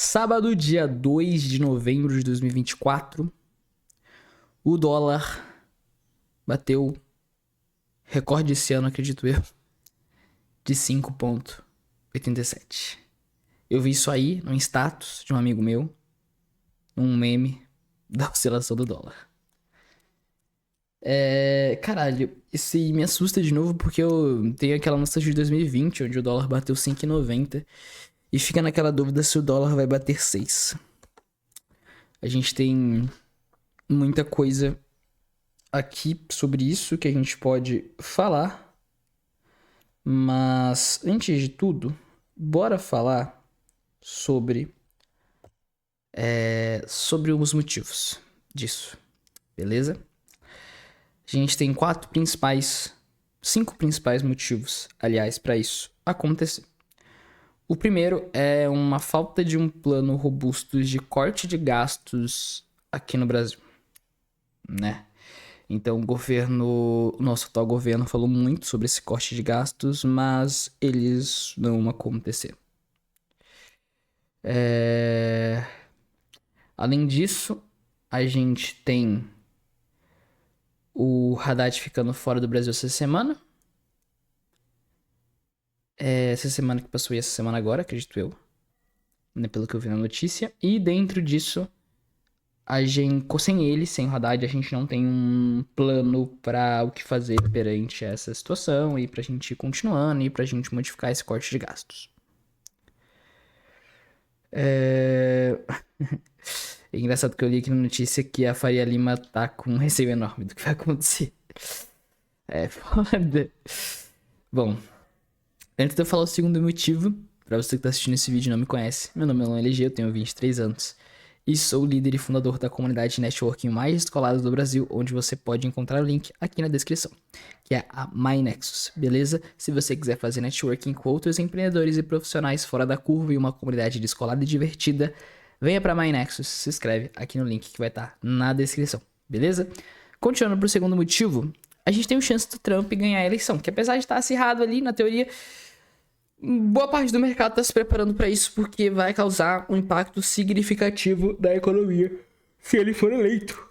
Sábado, dia 2 de novembro de 2024, o dólar bateu recorde esse ano, acredito eu, de 5,87. Eu vi isso aí num status de um amigo meu, num meme da oscilação do dólar. Caralho, isso aí me assusta de novo porque eu tenho aquela nostalgia de 2020, onde o dólar bateu 5,90 e fica naquela dúvida se o dólar vai bater 6. A gente tem muita coisa aqui sobre isso que a gente pode falar, mas antes de tudo, bora falar sobre os motivos disso, beleza? A gente tem cinco principais motivos, aliás, para isso acontecer. O primeiro é uma falta de um plano robusto de corte de gastos aqui no Brasil, né? Então o nosso atual governo falou muito sobre esse corte de gastos, mas eles não aconteceram. Além disso, a gente tem o Haddad ficando fora do Brasil essa semana. Essa semana que passou e essa semana agora, acredito eu, né, pelo que eu vi na notícia. E dentro disso, sem o Haddad, a gente não tem um plano para o que fazer perante essa situação e pra gente ir continuando e pra gente modificar esse corte de gastos. É engraçado que eu li aqui na notícia que a Faria Lima tá com um receio enorme do que vai acontecer. É foda. Bom, antes de eu falar o segundo motivo, pra você que tá assistindo esse vídeo e não me conhece, meu nome é Luan LG, eu tenho 23 anos. E sou o líder e fundador da comunidade de networking mais descolada do Brasil, onde você pode encontrar o link aqui na descrição, que é a MyNexus, beleza? Se você quiser fazer networking com outros empreendedores e profissionais fora da curva e uma comunidade descolada e divertida, venha pra MyNexus, se inscreve aqui no link que vai estar na descrição, beleza? Continuando pro segundo motivo, a gente tem o chance do Trump ganhar a eleição, que apesar de estar acirrado ali, na teoria, boa parte do mercado está se preparando para isso porque vai causar um impacto significativo na economia se ele for eleito.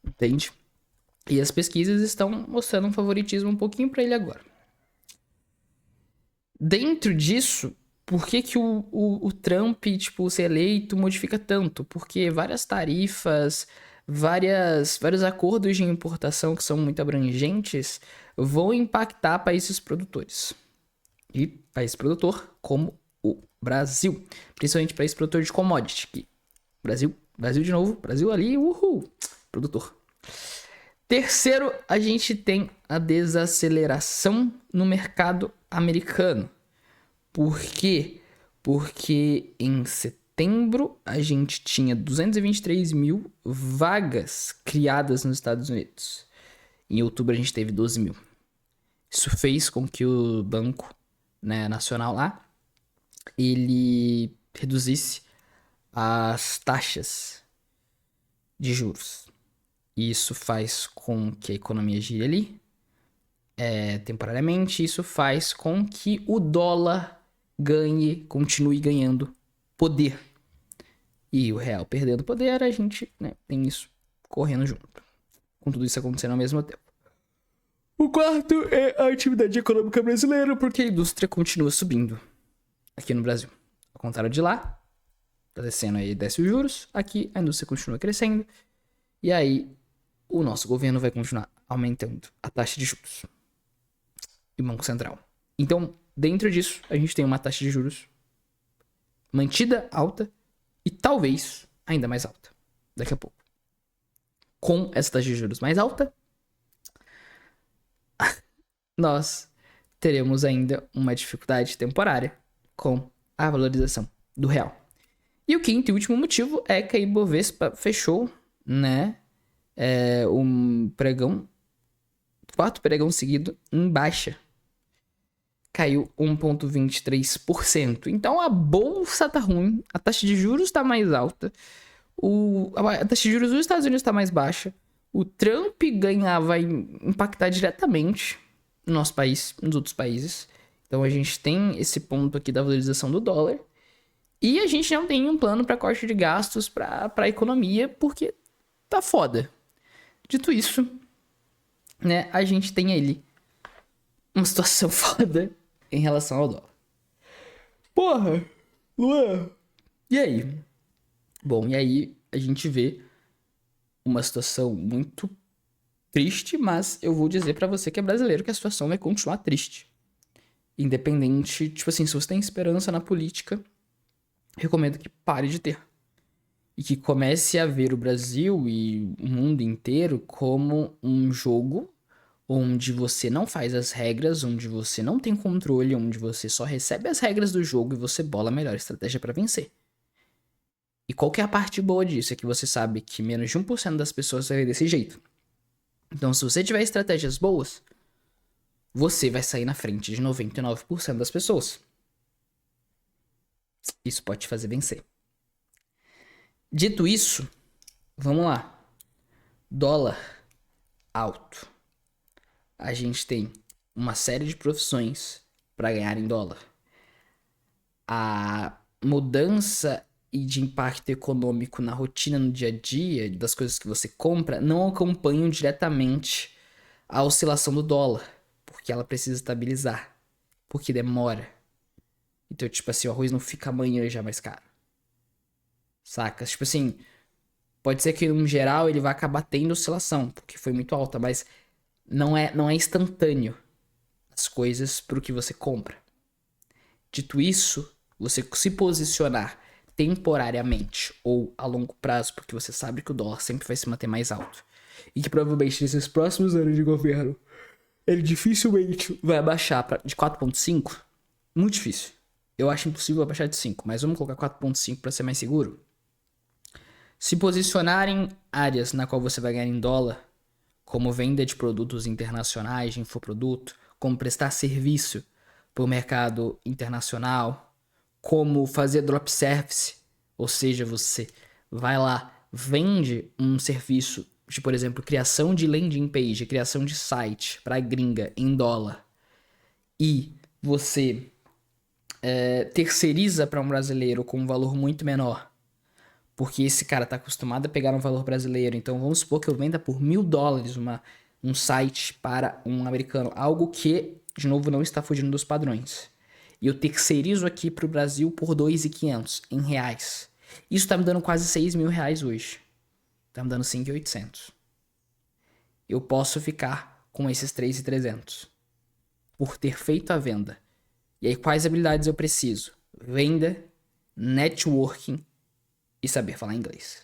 Entende? E as pesquisas estão mostrando um favoritismo um pouquinho para ele agora. Dentro disso, por que o Trump, ser eleito modifica tanto? Porque várias tarifas, vários acordos de importação que são muito abrangentes vão impactar países produtores. E país produtor como o Brasil. Principalmente país produtor de commodity. Que Brasil de novo, Brasil ali, uhul, produtor. Terceiro, a gente tem a desaceleração no mercado americano. Por quê? Porque em setembro a gente tinha 223 mil vagas criadas nos Estados Unidos. Em outubro a gente teve 12 mil. Isso fez com que o banco nacional lá, ele reduzisse as taxas de juros. E isso faz com que a economia gire ali, temporariamente. Isso faz com que o dólar continue ganhando poder. E o real perdendo poder, a gente tem isso correndo junto. Com tudo isso acontecendo ao mesmo tempo. O quarto é a atividade econômica brasileira, porque a indústria continua subindo aqui no Brasil. Ao contrário de lá, tá descendo aí, desce os juros, aqui a indústria continua crescendo, e aí o nosso governo vai continuar aumentando a taxa de juros. E o Banco Central. Então, dentro disso, a gente tem uma taxa de juros mantida alta e talvez ainda mais alta daqui a pouco. Com essa taxa de juros mais alta, nós teremos ainda uma dificuldade temporária com a valorização do real. E o quinto e último motivo é que a Ibovespa fechou, quarto pregão seguido em baixa. Caiu 1,23%. Então a bolsa tá ruim, a taxa de juros tá mais alta, a taxa de juros dos Estados Unidos tá mais baixa, o Trump vai impactar diretamente no nosso país, nos outros países. Então a gente tem esse ponto aqui da valorização do dólar. E a gente não tem um plano para corte de gastos para a economia, porque tá foda. Dito isso, né, a gente tem ali uma situação foda em relação ao dólar. Porra, Luan. E aí? Bom, e aí a gente vê uma situação muito triste, mas eu vou dizer pra você que é brasileiro que a situação vai continuar triste. Independente, tipo assim, se você tem esperança na política, recomendo que pare de ter. E que comece a ver o Brasil e o mundo inteiro como um jogo onde você não faz as regras, onde você não tem controle, onde você só recebe as regras do jogo e você bola a melhor estratégia pra vencer. E qual que é a parte boa disso? É que você sabe que menos de 1% das pessoas vai ver desse jeito. Então, se você tiver estratégias boas, você vai sair na frente de 99% das pessoas. Isso pode te fazer vencer. Dito isso, vamos lá. Dólar alto. A gente tem uma série de profissões para ganhar em dólar. A mudança e de impacto econômico na rotina, no dia a dia, das coisas que você compra, não acompanham diretamente a oscilação do dólar, porque ela precisa estabilizar, porque demora. Então, tipo assim, o arroz não fica amanhã já mais caro. Saca? Tipo assim, pode ser que no geral ele vai acabar tendo oscilação, porque foi muito alta, mas não é instantâneo as coisas pro que você compra. Dito isso, você se posicionar temporariamente ou a longo prazo, porque você sabe que o dólar sempre vai se manter mais alto. E que provavelmente nesses próximos anos de governo, ele dificilmente vai abaixar de 4,5. Muito difícil. Eu acho impossível abaixar de 5, mas vamos colocar 4,5 para ser mais seguro. Se posicionar em áreas na qual você vai ganhar em dólar, como venda de produtos internacionais, de infoproduto, como prestar serviço para o mercado internacional, como fazer drop service, ou seja, você vai lá, vende um serviço de, por exemplo, criação de landing page, criação de site para gringa em dólar, e você terceiriza para um brasileiro com um valor muito menor, porque esse cara tá acostumado a pegar um valor brasileiro. Então vamos supor que eu venda por $1.000 um site para um americano. Algo que, de novo, não está fugindo dos padrões. E eu terceirizo aqui pro Brasil por 2.500 em reais. Isso tá me dando quase 6 mil reais hoje. Tá me dando 5.800. Eu posso ficar com esses 3.300 por ter feito a venda. E aí, quais habilidades eu preciso? Venda, networking e saber falar inglês.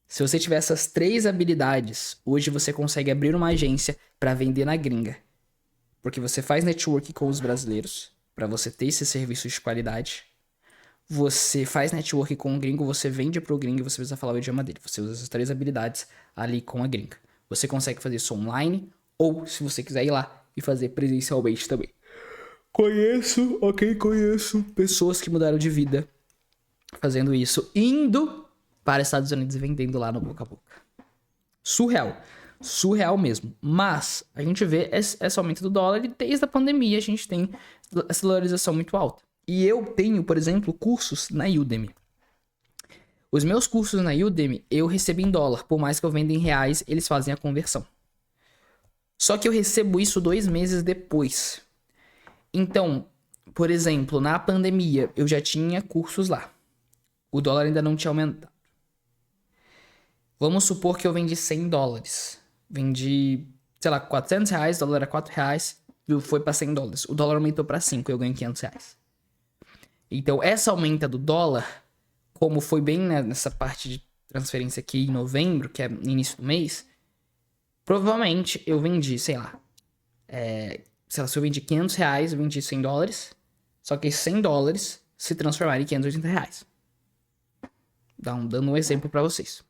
Se você tiver essas 3 habilidades, hoje você consegue abrir uma agência para vender na gringa. Porque você faz network com os brasileiros, para você ter esse serviço de qualidade. Você faz network com o gringo, você vende pro gringo e você precisa falar o idioma dele. Você usa essas 3 habilidades ali com a gringa. Você consegue fazer isso online, ou se você quiser ir lá e fazer presencialmente também. Conheço pessoas que mudaram de vida fazendo isso, indo para Estados Unidos e vendendo lá no boca a boca. Surreal mesmo. Mas a gente vê esse aumento do dólar e desde a pandemia a gente tem essa dolarização muito alta. E eu tenho, por exemplo, cursos na Udemy. Os meus cursos na Udemy eu recebo em dólar. Por mais que eu venda em reais, eles fazem a conversão. Só que eu recebo isso 2 meses depois. Então, por exemplo, na pandemia eu já tinha cursos lá. O dólar ainda não tinha aumentado. Vamos supor que eu vendi $100. Vendi, sei lá, R$400, o dólar era R$4, foi para $100. O dólar aumentou para 5, eu ganho R$500. Então, essa aumenta do dólar, como foi bem nessa parte de transferência aqui em novembro, que é início do mês, provavelmente eu vendi, sei lá, se eu vendi R$500, eu vendi $100, só que esses $100 se transformaram em R$580. Dando um exemplo para vocês.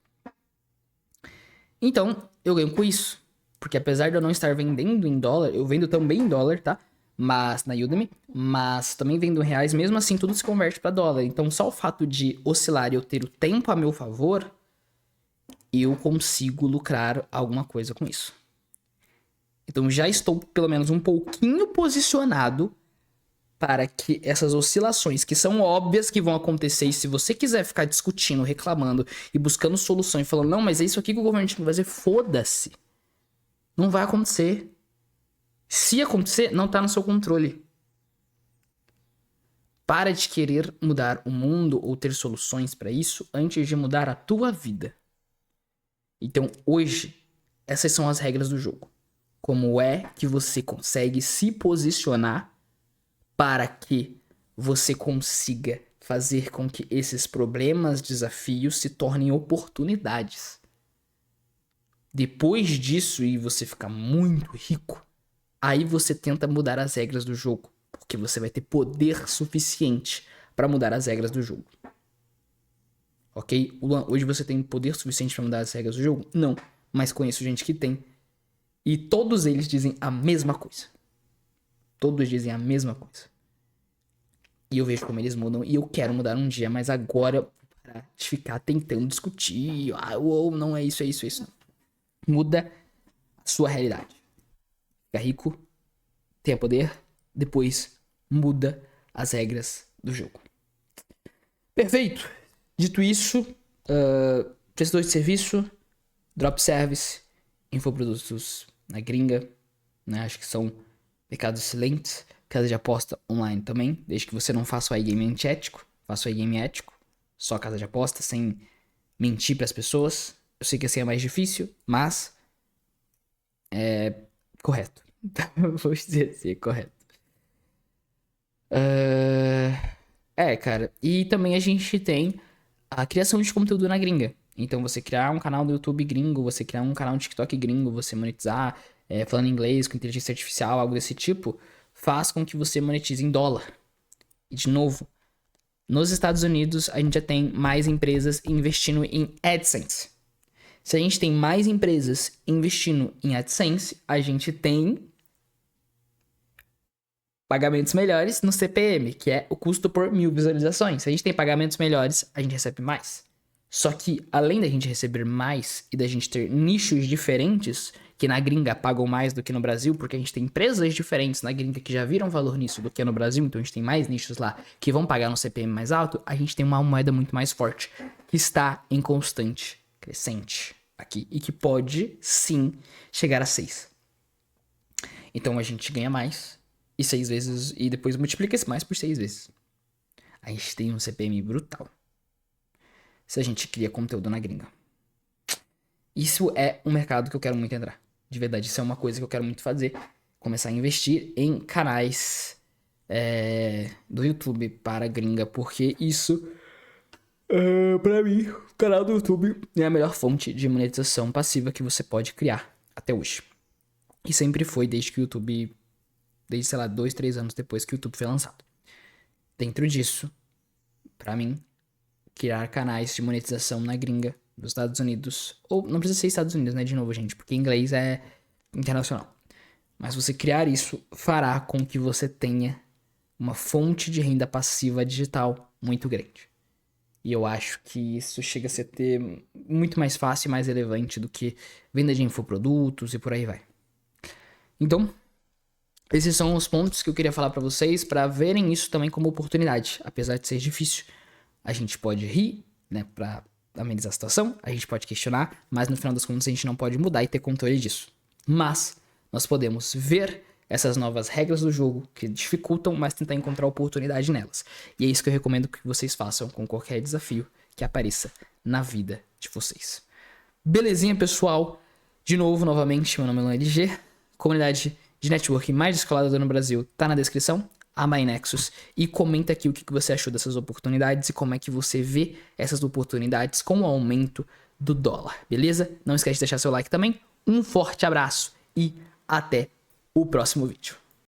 Então, eu ganho com isso. Porque apesar de eu não estar vendendo em dólar, eu vendo também em dólar, tá? Mas na Udemy, mas também vendo em reais, mesmo assim tudo se converte para dólar. Então, só o fato de oscilar e eu ter o tempo a meu favor, eu consigo lucrar alguma coisa com isso. Então, já estou pelo menos um pouquinho posicionado para que essas oscilações, que são óbvias que vão acontecer, e se você quiser ficar discutindo, reclamando e buscando solução e falando, não, mas é isso aqui que o governo vai fazer, foda-se. Não vai acontecer. Se acontecer, não tá no seu controle. Para de querer mudar o mundo ou ter soluções para isso antes de mudar a tua vida. Então, hoje, essas são as regras do jogo. Como é que você consegue se posicionar para que você consiga fazer com que esses problemas, desafios se tornem oportunidades. Depois disso e você ficar muito rico, aí você tenta mudar as regras do jogo, porque você vai ter poder suficiente para mudar as regras do jogo. Ok? Luan, hoje você tem poder suficiente para mudar as regras do jogo? Não, mas conheço gente que tem. E todos eles dizem a mesma coisa. Todos dizem a mesma coisa. E eu vejo como eles mudam e eu quero mudar um dia, mas agora para de ficar tentando discutir, não é isso, é isso, é isso. Não. Muda a sua realidade. Fica rico, tenha poder, depois muda as regras do jogo. Perfeito. Dito isso, prestador de serviço, drop service, infoprodutos na gringa, né? Acho que são mercados excelentes. Casa de aposta online também, desde que você não faça o iGame antiético, faça o iGame ético, só casa de aposta, sem mentir para as pessoas. Eu sei que assim é mais difícil, mas é correto. Vou dizer assim, é correto. Cara, e também a gente tem a criação de conteúdo na gringa. Então você criar um canal do YouTube gringo, você criar um canal do TikTok gringo, você monetizar falando inglês com inteligência artificial, algo desse tipo, faz com que você monetize em dólar. E de novo, nos Estados Unidos a gente já tem mais empresas investindo em AdSense. Se a gente tem mais empresas investindo em AdSense, a gente tem pagamentos melhores no CPM, que é o custo por 1000 visualizações. Se a gente tem pagamentos melhores, a gente recebe mais. Só que, além da gente receber mais e da gente ter nichos diferentes, que na gringa pagam mais do que no Brasil, porque a gente tem empresas diferentes na gringa que já viram valor nisso do que no Brasil, então a gente tem mais nichos lá que vão pagar no CPM mais alto, a gente tem uma moeda muito mais forte, que está em constante crescente aqui, e que pode, sim, chegar a 6. Então a gente ganha mais, e 6 vezes, e depois multiplica esse mais por 6 vezes. A gente tem um CPM brutal se a gente cria conteúdo na gringa. Isso é um mercado que eu quero muito entrar. De verdade, isso é uma coisa que eu quero muito fazer. Começar a investir em canais do YouTube para gringa, porque isso, pra mim, o canal do YouTube é a melhor fonte de monetização passiva que você pode criar até hoje. E sempre foi desde que o YouTube, desde, sei lá, 2, 3 anos depois que o YouTube foi lançado. Dentro disso, pra mim, criar canais de monetização na gringa, dos Estados Unidos, ou não precisa ser Estados Unidos, né, de novo, gente, porque inglês é internacional. Mas você criar isso fará com que você tenha uma fonte de renda passiva digital muito grande. E eu acho que isso chega a ser muito mais fácil e mais relevante do que venda de infoprodutos e por aí vai. Então, esses são os pontos que eu queria falar pra vocês, pra verem isso também como oportunidade. Apesar de ser difícil, a gente pode rir, né, pra amenizar a situação, a gente pode questionar, mas no final das contas a gente não pode mudar e ter controle disso. Mas nós podemos ver essas novas regras do jogo que dificultam, mas tentar encontrar oportunidade nelas. E é isso que eu recomendo que vocês façam com qualquer desafio que apareça na vida de vocês. Belezinha, pessoal? De novo, novamente, meu nome é Luan LG. Comunidade de networking mais descolada no Brasil tá na descrição. A MyNexus, e comenta aqui o que você achou dessas oportunidades e como é que você vê essas oportunidades com o aumento do dólar, beleza? Não esquece de deixar seu like também. Um forte abraço e até o próximo vídeo.